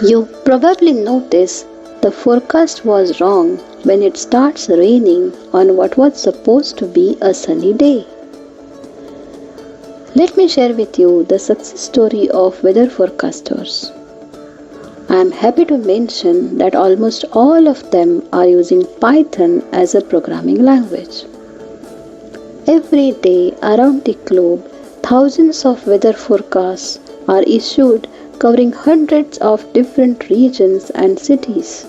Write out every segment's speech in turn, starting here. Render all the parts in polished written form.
You probably noticed the forecast was wrong when it starts raining on what was supposed to be a sunny day. Let me share with you the success story of weather forecasters. I am happy to mention that almost all of them are using Python as a programming language. Every day around the globe, thousands of weather forecasts are issued covering hundreds of different regions and cities.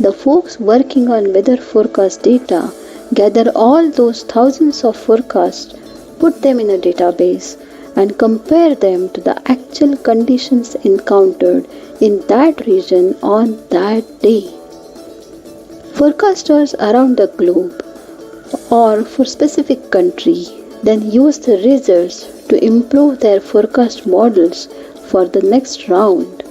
The folks working on weather forecast data gather all those thousands of forecasts, put them in a database, and compare them to the actual conditions encountered in that region on that day. Forecasters around the globe or for specific country then use the results to improve their forecast models for the next round.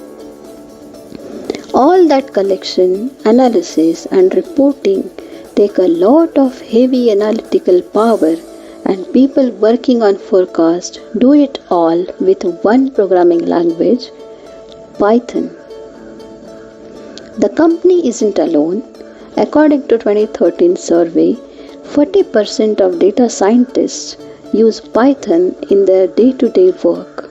All that collection, analysis and reporting take a lot of heavy analytical power, and people working on forecast do it all with one programming language, Python. The company isn't alone. According to 2013 survey, 40% of data scientists use Python in their day-to-day work.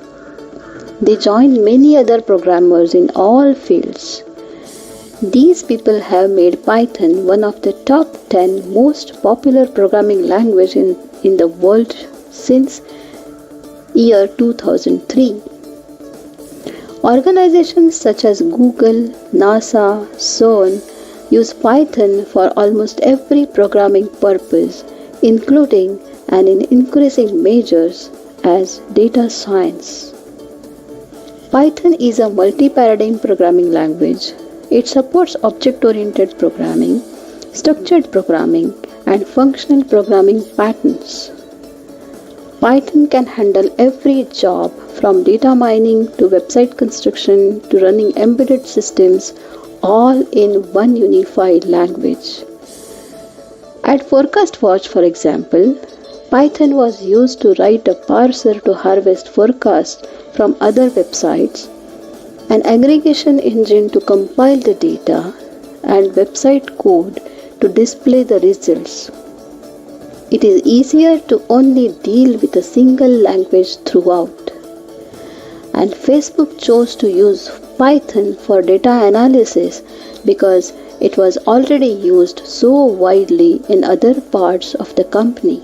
They join many other programmers in all fields. These people have made Python one of the top 10 most popular programming languages in the world since year 2003. Organizations such as Google, NASA, CERN use Python for almost every programming purpose, including and in increasing measures as data science. Python is a multi-paradigm programming language. It supports object-oriented programming, structured programming, and functional programming patterns. Python can handle every job from data mining to website construction to running embedded systems, all in one unified language. At ForecastWatch, for example, Python was used to write a parser to harvest forecasts from other websites, an aggregation engine to compile the data, and website code to display the results. It is easier to only deal with a single language throughout. And Facebook chose to use Python for data analysis because it was already used so widely in other parts of the company.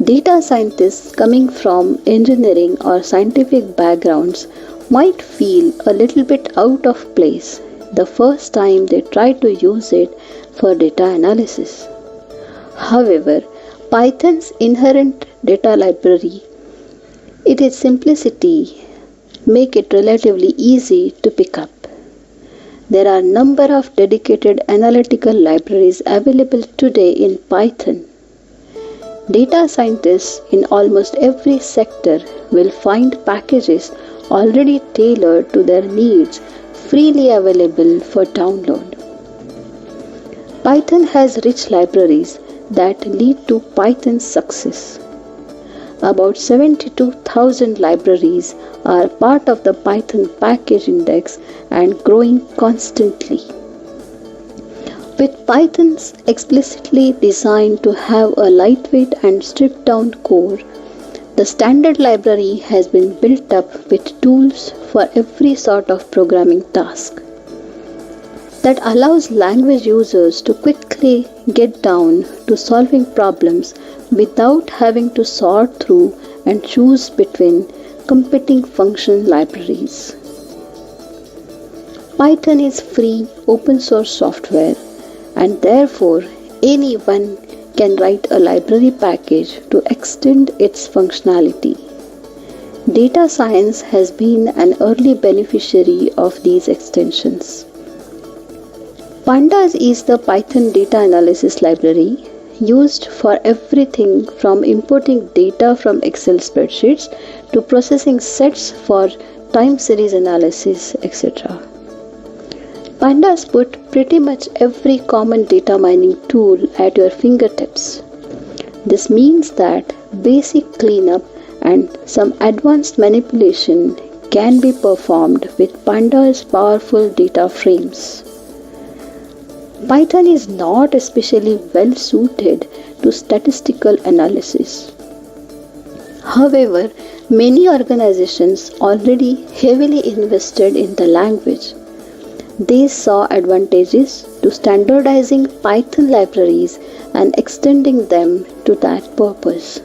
Data scientists coming from engineering or scientific backgrounds might feel a little bit out of place the first time they try to use it for data analysis. However, Python's inherent data library, its simplicity, make it relatively easy to pick up. There are a number of dedicated analytical libraries available today in Python. Data scientists in almost every sector will find packages already tailored to their needs freely available for download. Python has rich libraries that lead to Python's success. About 72,000 libraries are part of the Python package index and growing constantly. With Python explicitly designed to have a lightweight and stripped down core, the standard library has been built up with tools for every sort of programming task that allows language users to quickly get down to solving problems without having to sort through and choose between competing function libraries. Python is free open source software, and therefore anyone can write a library package to extend its functionality. Data science has been an early beneficiary of these extensions. Pandas is the Python data analysis library used for everything from importing data from Excel spreadsheets to processing sets for time series analysis, etc. Pandas put pretty much every common data mining tool at your fingertips. This means that basic cleanup and some advanced manipulation can be performed with Pandas' powerful data frames. Python is not especially well suited to statistical analysis. However, many organizations already heavily invested in the language. They saw advantages to standardizing Python libraries and extending them to that purpose.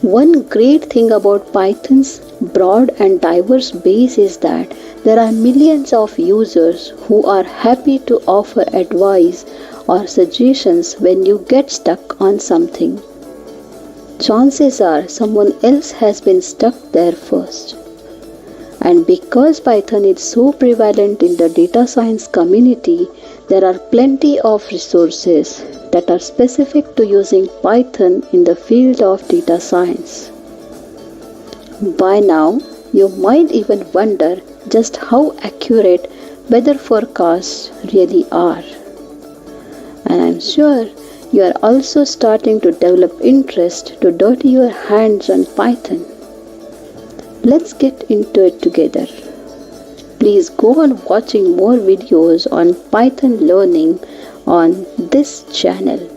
One great thing about Python's broad and diverse base is that there are millions of users who are happy to offer advice or suggestions when you get stuck on something. Chances are someone else has been stuck there first. And because Python is so prevalent in the data science community, there are plenty of resources that are specific to using Python in the field of data science. By now, you might even wonder just how accurate weather forecasts really are. And I'm sure you are also starting to develop interest to dirty your hands on Python. Let's get into it together. Please go on watching more videos on Python learning on this channel.